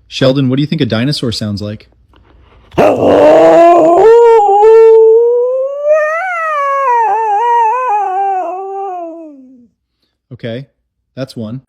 Sheldon, what do you think a dinosaur sounds like? Okay, that's one.